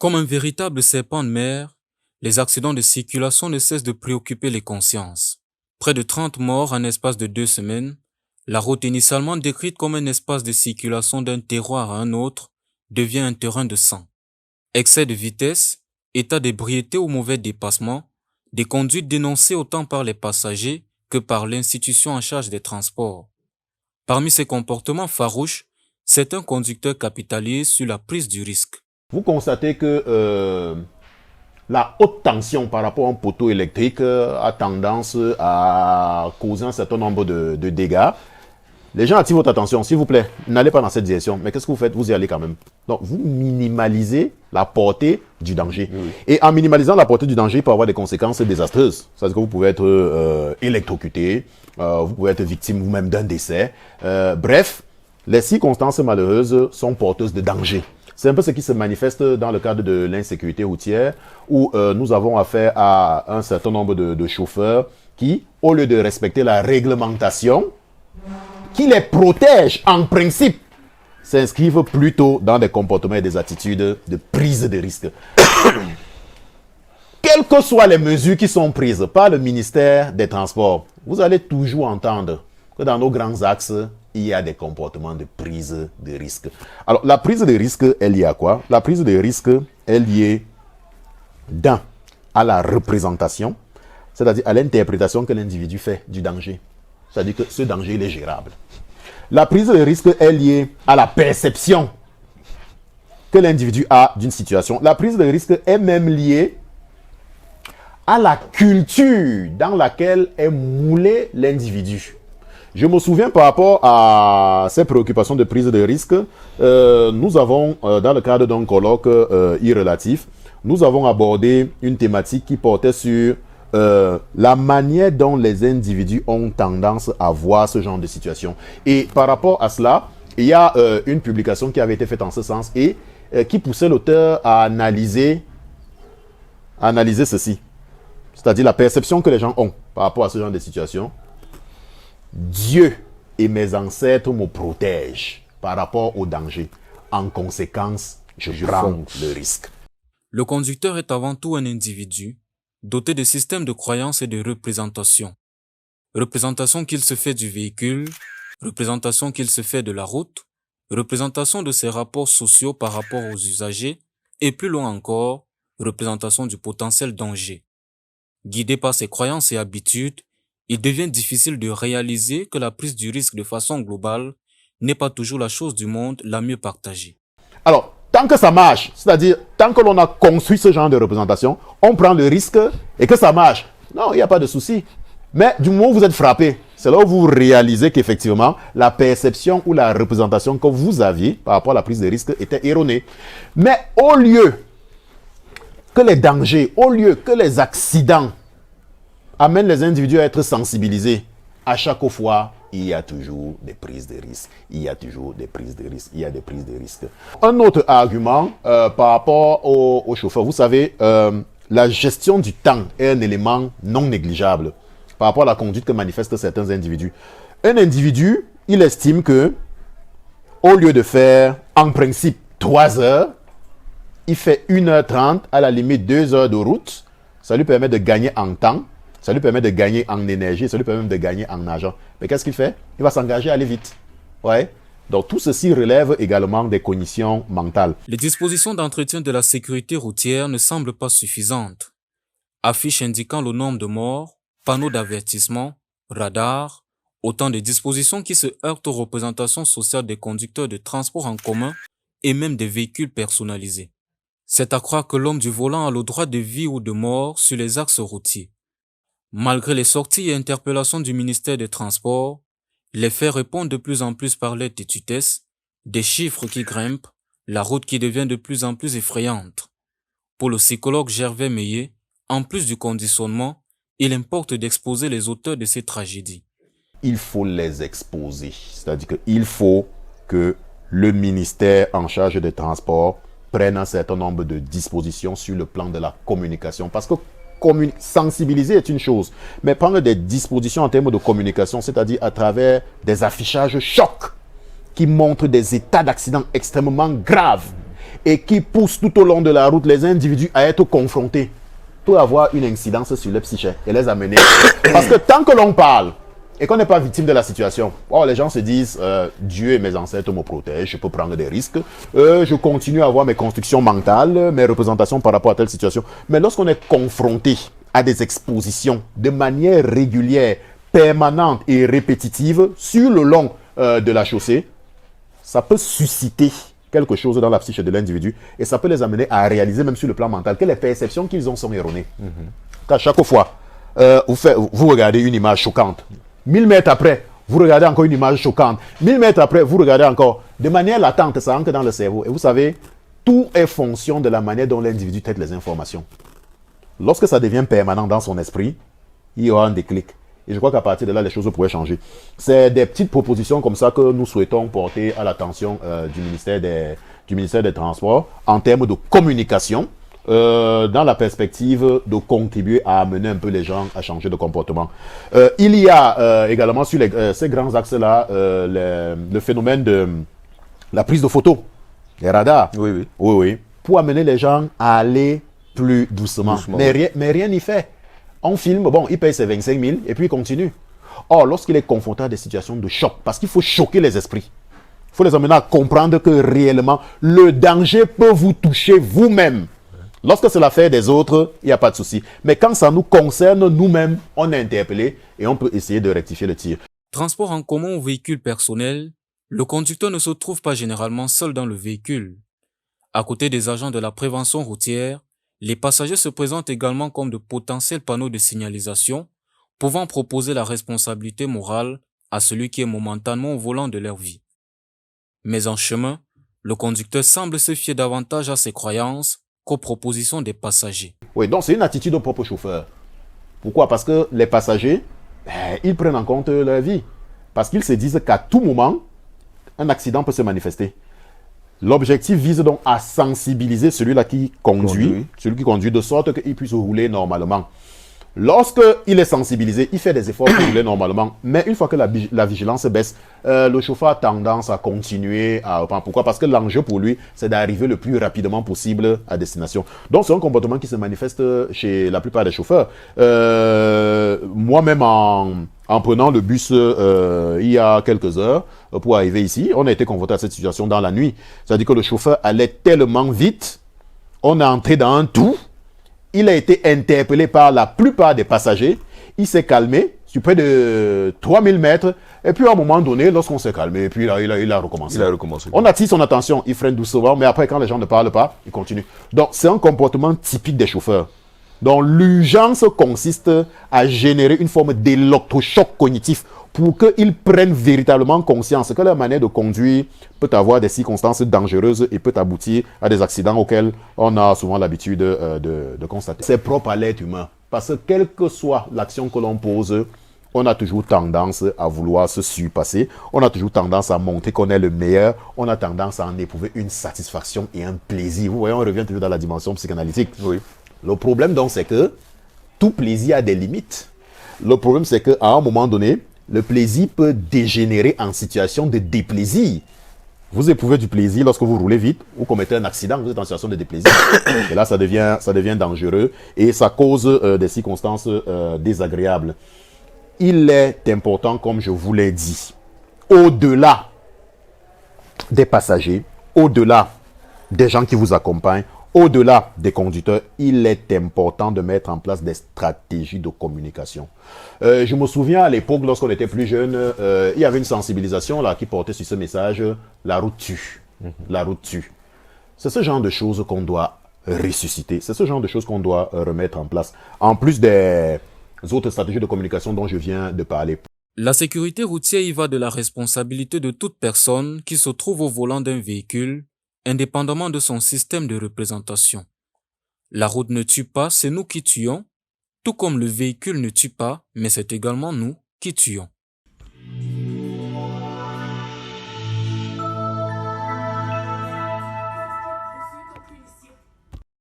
Comme un véritable serpent de mer, les accidents de circulation ne cessent de préoccuper les consciences. Près de 30 morts en espace de 2 semaines, la route initialement décrite comme un espace de circulation d'un terroir à un autre devient un terrain de sang. Excès de vitesse, état d'ébriété ou mauvais dépassement, des conduites dénoncées autant par les passagers que par l'institution en charge des transports. Parmi ces comportements farouches, certains conducteurs capitalisent sur la prise du risque. Vous constatez que la haute tension par rapport à un poteau électrique a tendance à causer un certain nombre de dégâts. Les gens attirent votre attention, s'il vous plaît, n'allez pas dans cette direction. Mais qu'est-ce que vous faites? Vous y allez quand même. Donc, vous minimalisez la portée du danger. Oui. Et en minimalisant la portée du danger, il peut avoir des conséquences désastreuses. C'est-à-dire que vous pouvez être électrocuté, vous pouvez être victime vous-même d'un décès. Bref, les circonstances malheureuses sont porteuses de danger. C'est un peu ce qui se manifeste dans le cadre de l'insécurité routière, où nous avons affaire à un certain nombre de chauffeurs qui, au lieu de respecter la réglementation, qui les protège en principe, s'inscrivent plutôt dans des comportements et des attitudes de prise de risque. Quelles que soient les mesures qui sont prises par le ministère des Transports, vous allez toujours entendre que dans nos grands axes, il y a des comportements de prise de risque. Alors, la prise de risque est liée à quoi? La prise de risque est liée à la représentation, c'est-à-dire à l'interprétation que l'individu fait du danger. C'est-à-dire que ce danger, il est gérable. La prise de risque est liée à la perception que l'individu a d'une situation. La prise de risque est même liée à la culture dans laquelle est moulé l'individu. Je me souviens par rapport à ces préoccupations de prise de risque, nous avons, dans le cadre d'un colloque irrelatif, nous avons abordé une thématique qui portait sur la manière dont les individus ont tendance à voir ce genre de situation. Et par rapport à cela, il y a une publication qui avait été faite en ce sens et qui poussait l'auteur à analyser ceci. C'est-à-dire la perception que les gens ont par rapport à ce genre de situation. Dieu et mes ancêtres me protègent par rapport au danger. En conséquence, je prends le risque. Le conducteur est avant tout un individu doté de systèmes de croyances et de représentations. Représentation qu'il se fait du véhicule, représentation qu'il se fait de la route, représentation de ses rapports sociaux par rapport aux usagers, et plus loin encore, représentation du potentiel danger. Guidé par ses croyances et habitudes, il devient difficile de réaliser que la prise du risque de façon globale n'est pas toujours la chose du monde la mieux partagée. Alors, tant que ça marche, c'est-à-dire tant que l'on a construit ce genre de représentation, on prend le risque et que ça marche. Non, il n'y a pas de souci. Mais du moment où vous êtes frappé, c'est là où vous réalisez qu'effectivement, la perception ou la représentation que vous aviez par rapport à la prise de risque était erronée. Mais au lieu que les dangers, au lieu que les accidents amènent les individus à être sensibilisés, à chaque fois, il y a toujours des prises de risques. Il y a toujours des prises de risques. Il y a des prises de risques. Un autre argument par rapport aux chauffeurs. Vous savez, la gestion du temps est un élément non négligeable par rapport à la conduite que manifestent certains individus. Un individu, il estime que au lieu de faire, en principe, 3 heures, il fait 1h30, à la limite 2 heures de route. Ça lui permet de gagner en temps. Ça lui permet de gagner en énergie, ça lui permet de gagner en argent. Mais qu'est-ce qu'il fait? Il va s'engager à aller vite. Ouais. Donc tout ceci relève également des conditions mentales. Les dispositions d'entretien de la sécurité routière ne semblent pas suffisantes. Affiches indiquant le nombre de morts, panneaux d'avertissement, radars, autant de dispositions qui se heurtent aux représentations sociales des conducteurs de transport en commun et même des véhicules personnalisés. C'est à croire que l'homme du volant a le droit de vie ou de mort sur les axes routiers. Malgré les sorties et interpellations du ministère des Transports, les faits répondent de plus en plus par leur têtutesse, des chiffres qui grimpent, la route qui devient de plus en plus effrayante. Pour le psychologue Gervais Meillet, en plus du conditionnement, il importe d'exposer les auteurs de ces tragédies. Il faut les exposer, c'est-à-dire qu'il faut que le ministère en charge des Transports prenne un certain nombre de dispositions sur le plan de la communication, parce que sensibiliser est une chose, mais prendre des dispositions en termes de communication, c'est-à-dire à travers des affichages chocs qui montrent des états d'accident extrêmement graves et qui pousse tout au long de la route les individus à être confrontés peut avoir une incidence sur les psyché et les amener. Parce que tant que l'on parle et qu'on n'est pas victime de la situation, oh, les gens se disent Dieu et mes ancêtres me protègent, je peux prendre des risques, je continue à avoir mes constructions mentales, mes représentations par rapport à telle situation. Mais lorsqu'on est confronté à des expositions de manière régulière, permanente et répétitive sur le long de la chaussée, ça peut susciter quelque chose dans la psyché de l'individu et ça peut les amener à réaliser même sur le plan mental que les perceptions qu'ils ont sont erronées. Car chaque fois, vous regardez une image choquante, 1000 mètres après, vous regardez encore une image choquante, 1000 mètres après, vous regardez encore, de manière latente, ça entre dans le cerveau. Et vous savez, tout est fonction de la manière dont l'individu traite les informations. Lorsque ça devient permanent dans son esprit, il y aura un déclic. Et je crois qu'à partir de là, les choses pourraient changer. C'est des petites propositions comme ça que nous souhaitons porter à l'attention du ministère des Transports en termes de communication, dans la perspective de contribuer à amener un peu les gens à changer de comportement. Il y a également sur ces grands axes-là le phénomène de la prise de photos, les radars. Oui. Pour amener les gens à aller plus doucement. Mais rien n'y fait. On filme, bon, il paye ses 25 000 et puis il continue. Or, lorsqu'il est confronté à des situations de choc, parce qu'il faut choquer les esprits, il faut les amener à comprendre que réellement, le danger peut vous toucher vous-même. Lorsque c'est l'affaire des autres, il n'y a pas de souci. Mais quand ça nous concerne nous-mêmes, on est interpellé et on peut essayer de rectifier le tir. Transport en commun ou véhicule personnel, le conducteur ne se trouve pas généralement seul dans le véhicule. À côté des agents de la prévention routière, les passagers se présentent également comme de potentiels panneaux de signalisation, pouvant proposer la responsabilité morale à celui qui est momentanément au volant de leur vie. Mais en chemin, le conducteur semble se fier davantage à ses croyances qu'aux propositions des passagers. Oui, donc c'est une attitude au propre chauffeur. Pourquoi? Parce que les passagers, ils prennent en compte leur vie. Parce qu'ils se disent qu'à tout moment, un accident peut se manifester. L'objectif vise donc à sensibiliser celui-là qui conduit, de sorte qu'il puisse rouler normalement. Lorsqu'il est sensibilisé, il fait des efforts pour rouler normalement. Mais une fois que la vigilance baisse, le chauffeur a tendance à continuer à reprendre. Pourquoi? Parce que l'enjeu pour lui, c'est d'arriver le plus rapidement possible à destination. Donc, c'est un comportement qui se manifeste chez la plupart des chauffeurs. Moi-même, en prenant le bus il y a quelques heures pour arriver ici, on a été confronté à cette situation dans la nuit. C'est-à-dire que le chauffeur allait tellement vite, on est entré dans un trou. Il a été interpellé par la plupart des passagers. Il s'est calmé sur près de 3000 mètres. Et puis, à un moment donné, lorsqu'on s'est calmé, puis il a recommencé. On attire son attention, il freine doucement, mais après, quand les gens ne parlent pas, il continue. Donc, c'est un comportement typique des chauffeurs. Donc, l'urgence consiste à générer une forme d'électrochoc cognitif pour qu'ils prennent véritablement conscience que leur manière de conduire peut avoir des circonstances dangereuses et peut aboutir à des accidents auxquels on a souvent l'habitude de constater. C'est propre à l'être humain, parce que quelle que soit l'action que l'on pose, on a toujours tendance à vouloir se surpasser, on a toujours tendance à montrer qu'on est le meilleur, on a tendance à en éprouver une satisfaction et un plaisir. Vous voyez, on revient toujours dans la dimension psychanalytique. Oui. Le problème donc, c'est que tout plaisir a des limites. Le problème, c'est qu'à un moment donné, le plaisir peut dégénérer en situation de déplaisir. Vous éprouvez du plaisir lorsque vous roulez vite ou commettez un accident, vous êtes en situation de déplaisir. Et là, ça devient dangereux et ça cause des circonstances désagréables. Il est important, comme je vous l'ai dit, au-delà des passagers, au-delà des gens qui vous accompagnent, au-delà des conducteurs, il est important de mettre en place des stratégies de communication. Je me souviens à l'époque, lorsqu'on était plus jeune, il y avait une sensibilisation là, qui portait sur ce message, la route tue. La route tue. C'est ce genre de choses qu'on doit ressusciter. C'est ce genre de choses qu'on doit remettre en place. En plus des autres stratégies de communication dont je viens de parler. La sécurité routière y va de la responsabilité de toute personne qui se trouve au volant d'un véhicule, indépendamment de son système de représentation. La route ne tue pas, c'est nous qui tuons, tout comme le véhicule ne tue pas, mais c'est également nous qui tuons.